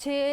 6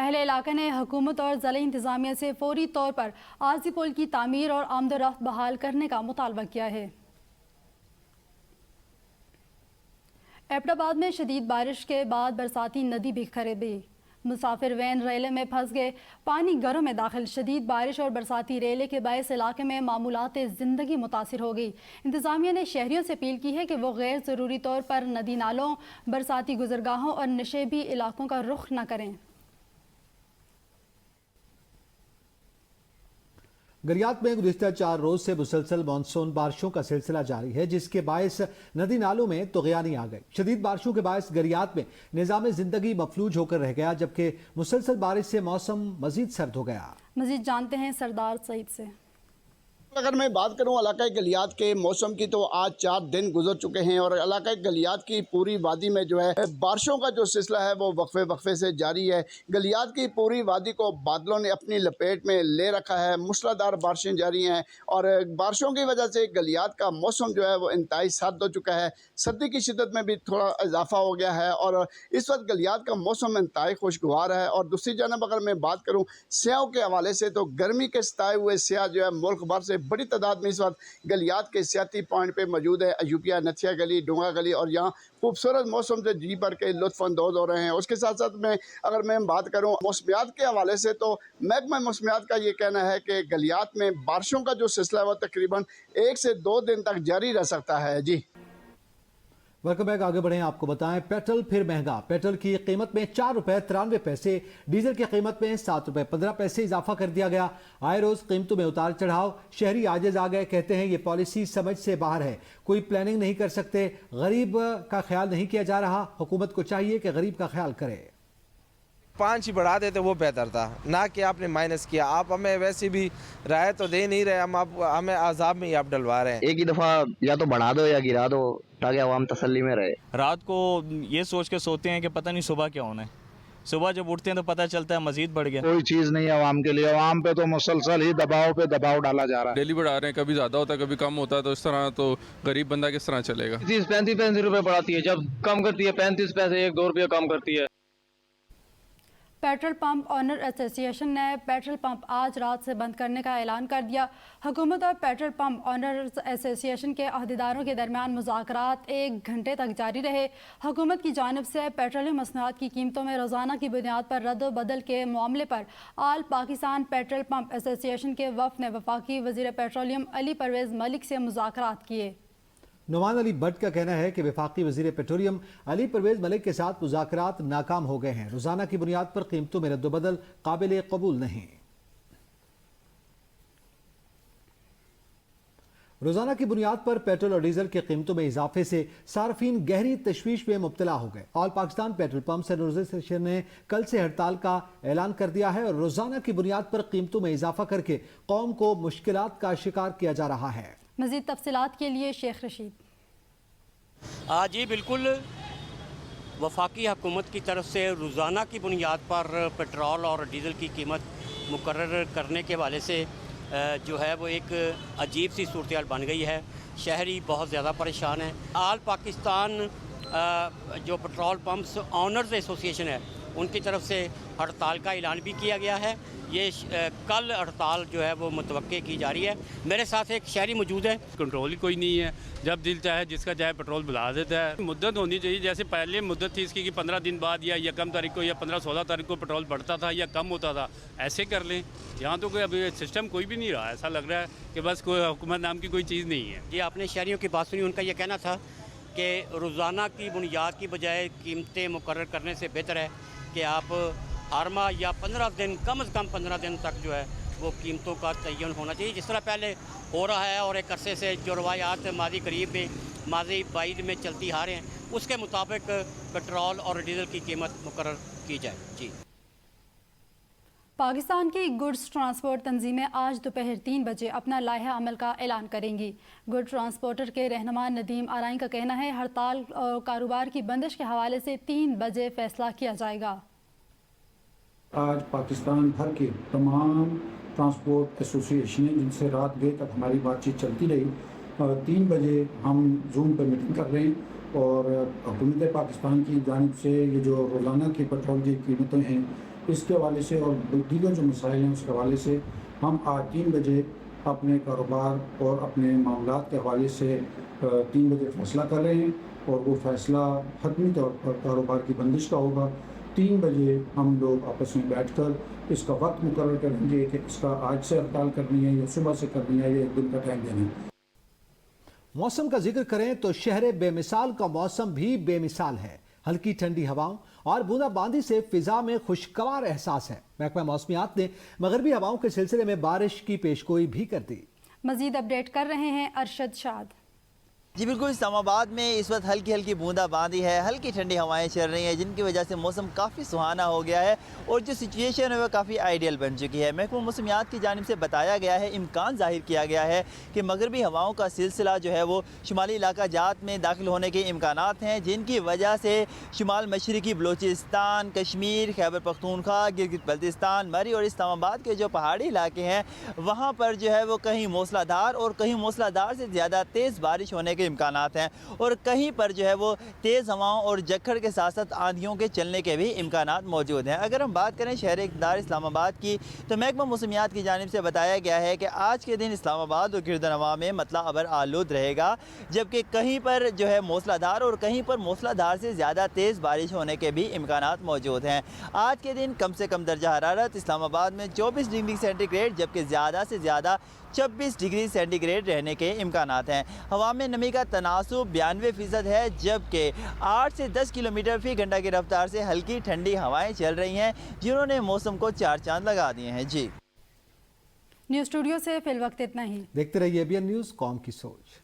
اہل علاقے نے حکومت اور ضلعی انتظامیہ سے فوری طور پر عارضی پل کی تعمیر اور آمد و رفت بحال کرنے کا مطالبہ کیا ہے۔ ایبٹ آباد میں شدید بارش کے بعد برساتی ندی بھی خرابی، مسافر وین ریلے میں پھنس گئے، پانی گھروں میں داخل، شدید بارش اور برساتی ریلے کے باعث علاقے میں معمولات زندگی متاثر ہو گئی۔ انتظامیہ نے شہریوں سے اپیل کی ہے کہ وہ غیر ضروری طور پر ندی نالوں، برساتی گزرگاہوں اور نشیبی علاقوں کا رخ نہ کریں۔ گریات میں گزشتہ 4 روز سے مسلسل مانسون بارشوں کا سلسلہ جاری ہے، جس کے باعث ندی نالوں میں طغیانی آ گئی۔ شدید بارشوں کے باعث گریات میں نظام زندگی مفلوج ہو کر رہ گیا، جبکہ مسلسل بارش سے موسم مزید سرد ہو گیا۔ مزید جانتے ہیں سردار سعید سے۔ اگر میں بات کروں علاقہ گلیات کے موسم کی تو آج 4 دن گزر چکے ہیں اور علاقہ گلیات کی پوری وادی میں جو ہے بارشوں کا جو سلسلہ ہے وہ وقفے سے جاری ہے۔ گلیات کی پوری وادی کو بادلوں نے اپنی لپیٹ میں لے رکھا ہے، موسلادھار بارشیں جاری ہیں اور بارشوں کی وجہ سے گلیات کا موسم جو ہے وہ انتہائی سرد ہو چکا ہے۔ سردی کی شدت میں بھی تھوڑا اضافہ ہو گیا ہے اور اس وقت گلیات کا موسم انتہائی خوشگوار ہے۔ اور دوسری جانب اگر میں بات کروں سیاحوں کے حوالے سے تو گرمی کے ستائے ہوئے سیاح جو ہے ملک بھر سے بڑی تعداد میں اس وقت گلیات کے سیاحتی پوائنٹ پہ موجود ہے۔ ایوبیہ، نتھیا گلی، ڈونگا گلی اور یہاں خوبصورت موسم سے جی بھر کے لطف اندوز ہو رہے ہیں۔ اس کے ساتھ ساتھ میں اگر میں بات کروں موسمیات کے حوالے سے تو محکمہ موسمیات کا یہ کہنا ہے کہ گلیات میں بارشوں کا جو سلسلہ ہے وہ تقریباً 1 سے 2 دن تک جاری رہ سکتا ہے۔ جی ویلکم بیک، آگے بڑھیں، آپ کو بتائیں پیٹرول پھر مہنگا۔ پیٹرول کی قیمت میں 4 روپے 93 پیسے، ڈیزل کی قیمت میں 7 روپے 15 پیسے اضافہ کر دیا گیا۔ آئے روز قیمتوں میں اتار چڑھاؤ، شہری عاجز آ گئے، کہتے ہیں یہ پالیسی سمجھ سے باہر ہے، کوئی پلاننگ نہیں کر سکتے، غریب کا خیال نہیں کیا جا رہا، حکومت کو چاہیے کہ غریب کا خیال کرے۔ 5 ہی بڑھا دیتے وہ بہتر تھا، نہ کہ آپ نے مائنس کیا۔ آپ ہمیں ویسے بھی رائے تو دے نہیں رہے، ہمیں عذاب میں ہی آپ ڈلوا رہے ہیں۔ ایک ہی دفعہ یا تو بڑھا دو یا گرا دو تاکہ عوام تسلی میں رہے۔ رات کو یہ سوچ کے سوتے ہیں کہ پتہ نہیں صبح کیا ہونا ہے، صبح جب اٹھتے ہیں تو پتہ چلتا ہے مزید بڑھ گیا۔ کوئی چیز نہیں ہے عوام کے لیے، عوام پہ تو مسلسل ہی دباؤ پہ دباؤ ڈالا جا رہا ہے۔ ڈیلی بڑھا رہے ہیں، کبھی زیادہ ہوتا ہے کبھی کم ہوتا ہے، تو اس طرح تو غریب بندہ کس طرح چلے گا۔ چیز 35 روپے بڑھاتی ہے، جب کم کرتی ہے 35 پیسے، 1-2 روپے کم کرتی ہے۔ پیٹرول پمپ آنر ایسوسی ایشن نے پیٹرول پمپ آج رات سے بند کرنے کا اعلان کر دیا۔ حکومت اور پیٹرول پمپ آنرز ایسوسی ایشن کے عہدیداروں کے درمیان مذاکرات 1 گھنٹے تک جاری رہے۔ حکومت کی جانب سے پیٹرولیم مصنوعات کی قیمتوں میں روزانہ کی بنیاد پر رد و بدل کے معاملے پر آل پاکستان پیٹرول پمپ ایسوسی ایشن کے وفد نے وفاقی وزیر پیٹرولیم علی پرویز ملک سے مذاکرات کیے۔ نعمان علی بٹ کا کہنا ہے کہ وفاقی وزیر پیٹرولیم علی پرویز ملک کے ساتھ مذاکرات ناکام ہو گئے ہیں، روزانہ کی بنیاد پر قیمتوں میں رد و بدل قابل قبول نہیں۔ روزانہ کی بنیاد پر پیٹرول اور ڈیزل کی قیمتوں میں اضافے سے صارفین گہری تشویش میں مبتلا ہو گئے۔ آل پاکستان پیٹرول پمپس اینڈ ایسوسی نے کل سے ہڑتال کا اعلان کر دیا ہے اور روزانہ کی بنیاد پر قیمتوں میں اضافہ کر کے قوم کو مشکلات کا شکار کیا جا رہا ہے۔ مزید تفصیلات کے لیے شیخ رشید۔ جی بالکل، وفاقی حکومت کی طرف سے روزانہ کی بنیاد پر پیٹرول اور ڈیزل کی قیمت مقرر کرنے کے حوالے سے جو ہے وہ ایک عجیب سی صورتحال بن گئی ہے۔ شہری بہت زیادہ پریشان ہیں۔ آل پاکستان جو پیٹرول پمپس آنرز ایسوسی ایشن ہے ان کی طرف سے ہڑتال کا اعلان بھی کیا گیا ہے۔ یہ کل ہڑتال جو ہے وہ متوقع کی جا رہی ہے۔ میرے ساتھ ایک شہری موجود ہے۔ کنٹرول ہی کوئی نہیں ہے، جب دل چاہے جس کا چاہے پیٹرول بلا دیتا ہے۔ مدت ہونی چاہیے، جیسے پہلے مدت تھی اس کی کہ 15 دن بعد یا 1 تاریخ کو یا 15-16 تاریخ کو پیٹرول بڑھتا تھا یا کم ہوتا تھا، ایسے کر لیں۔ یہاں تو کوئی ابھی سسٹم کوئی بھی نہیں رہا، ایسا لگ رہا ہے کہ بس کوئی حکومت نام کی کوئی چیز نہیں ہے۔ جی آپ نے شہریوں کی بات سنی، ان کا یہ کہنا تھا کہ روزانہ کی بنیاد کی بجائے قیمتیں مقرر کرنے سے بہتر ہے کہ آپ ہر ماہ یا 15 دن کم از کم 15 دن تک جو ہے وہ قیمتوں کا تعین ہونا چاہیے، جس طرح پہلے ہو رہا ہے اور ایک عرصے سے جو روایات ماضی قریب میں ماضی بعید میں چلتی آ رہے ہیں اس کے مطابق پیٹرول اور ڈیزل کی قیمت مقرر کی جائے۔ جی پاکستان کی گڈز ٹرانسپورٹ تنظیمیں آج دوپہر 3 بجے اپنا لائحہ عمل کا اعلان کریں گی۔ گڈ ٹرانسپورٹر کے رہنما ندیم آرائیں کا کہنا ہے ہڑتال اور کاروبار کی بندش کے حوالے سے 3 بجے فیصلہ کیا جائے گا۔ آج پاکستان بھر کے تمام ٹرانسپورٹ ایسوسی ایشنیں جن سے رات گئے تک ہماری بات چیت چلتی رہی، 3 بجے ہم زوم پر میٹنگ کر رہے ہیں اور حکومت پاکستان کی جانب سے یہ جو روزانہ کی پیٹرول کی قیمتیں ہیں اس کے حوالے سے اور دیگر جو مسائل ہیں اس کے حوالے سے ہم آج 3 بجے اپنے کاروبار اور اپنے معاملات کے حوالے سے 3 بجے فیصلہ کر رہے ہیں، اور وہ فیصلہ حتمی طور پر کاروبار کی بندش کا ہوگا۔ 3 بجے ہم لوگ آپس میں بیٹھ کر اس کا وقت مقرر کریں گے کہ اس کا آج سے ہڑتال کرنی ہے یا صبح سے کرنی ہے یا 1 دن کا ٹائم دینا ہے۔ موسم کا ذکر کریں تو شہر بے مثال کا موسم بھی بے مثال ہے۔ ہلکی ٹھنڈی ہواؤں اور بوندا باندی سے فضا میں خوشگوار احساس ہے۔ محکمہ موسمیات نے مغربی ہواؤں کے سلسلے میں بارش کی پیشگوئی بھی کر دی۔ مزید اپڈیٹ کر رہے ہیں ارشد شاد۔ جی بالکل، اسلام آباد میں اس وقت ہلکی ہلکی بوندا باندی ہے، ہلکی ٹھنڈی ہوائیں چل رہی ہیں، جن کی وجہ سے موسم کافی سہانا ہو گیا ہے اور جو سچویشن ہے وہ کافی آئیڈیل بن چکی ہے۔ محکمہ موسمیات کی جانب سے بتایا گیا ہے، امکان ظاہر کیا گیا ہے کہ مغربی ہواؤں کا سلسلہ جو ہے وہ شمالی علاقہ جات میں داخل ہونے کے امکانات ہیں، جن کی وجہ سے شمال مشرقی بلوچستان، کشمیر، خیبر پختونخوا، گلگت بلتستان، مری اور اسلام آباد کے جو پہاڑی علاقے ہیں وہاں پر جو ہے وہ کہیں موسلا دھار اور کہیں موسلا دھار سے زیادہ تیز بارش ہونے کے امکانات ہیں، اور کہیں پر جو ہے وہ تیز ہواؤں اور جکھڑ کے ساتھ ساتھ آندھیوں کے چلنے کے بھی امکانات موجود ہیں۔ اگر ہم بات کریں شہر اقتدار اسلام آباد کی تو محکمہ موسمیات کی جانب سے بتایا گیا ہے کہ آج کے دن اسلام آباد اور گرد نواح میں مطلع ابر آلود رہے گا، جبکہ کہیں پر جو ہے موسلا دھار اور کہیں پر موسلا دھار سے زیادہ تیز بارش ہونے کے بھی امکانات موجود ہیں۔ آج کے دن کم سے کم درجہ حرارت اسلام آباد میں 24 ڈگری سینٹی گریڈ جبکہ زیادہ سے زیادہ 26 ڈگری سینٹی گریڈ رہنے کے امکانات ہیں۔ ہوا میں نمی کا تناسب 92% ہے، جبکہ 8 سے 10 کلومیٹر فی گھنٹہ کی رفتار سے ہلکی ٹھنڈی ہوائیں چل رہی ہیں، جنہوں نے موسم کو 4 چاند لگا دیے ہیں۔ جی نیوز اسٹوڈیو سے فی الوقت اتنا ہی۔ دیکھتے رہیے ABN نیوز، قوم کی سوچ۔